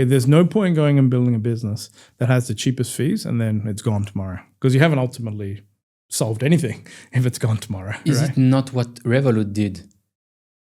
There's no point going and building a business that has the cheapest fees and then it's gone tomorrow, because you haven't ultimately solved anything if it's gone tomorrow. Is right? it not what Revolut did?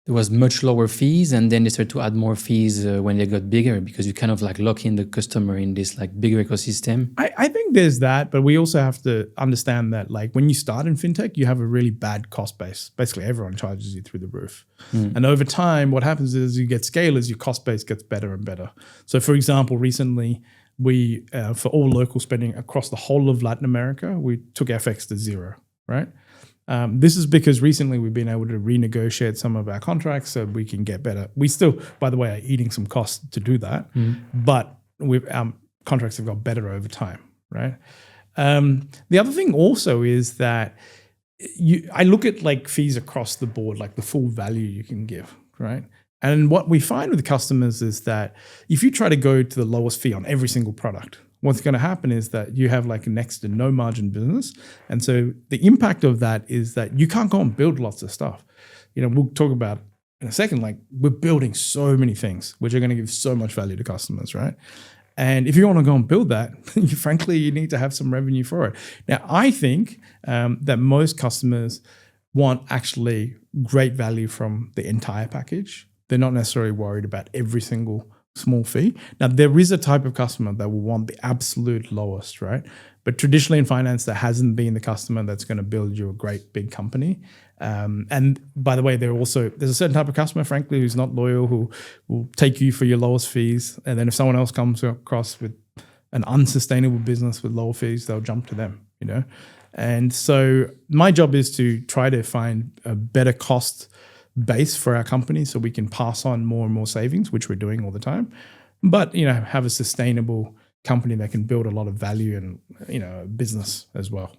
There was much lower fees, and then they started to add more fees when they got bigger, because you kind of like lock in the customer in this like bigger ecosystem. I think there's that, but we also have to understand that like when you start in fintech, you have a really bad cost base. Basically, everyone charges you through the roof. And over time, what happens is you get scale as your cost base gets better and better. So for example, recently we, for all local spending across the whole of Latin America, we took FX to zero, right? This is because recently we've been able to renegotiate some of our contracts so we can get better. We still, by the way, are eating some costs to do that, but our contracts have got better over time, right? The other thing also is that I look at like fees across the board, like the full value you can give, right? And what we find with customers is that if you try to go to the lowest fee on every single product, what's going to happen is that you have like a next to no margin business. And so the impact of that is that you can't go and build lots of stuff. We'll talk about in a second, like we're building so many things, which are going to give so much value to customers, right? And if you want to go and build that, frankly, you need to have some revenue for it. Now, I think that most customers want actually great value from the entire package. They're not necessarily worried about every single small fee. Now, there is a type of customer that will want the absolute lowest, right? But traditionally in finance, that hasn't been the customer that's going to build you a great big company. And by the way, there's a certain type of customer, frankly, who's not loyal, who will take you for your lowest fees. And then if someone else comes across with an unsustainable business with lower fees, they'll jump to them, And so my job is to try to find a better cost base for our company so we can pass on more and more savings, which we're doing all the time, but have a sustainable company that can build a lot of value and business as well.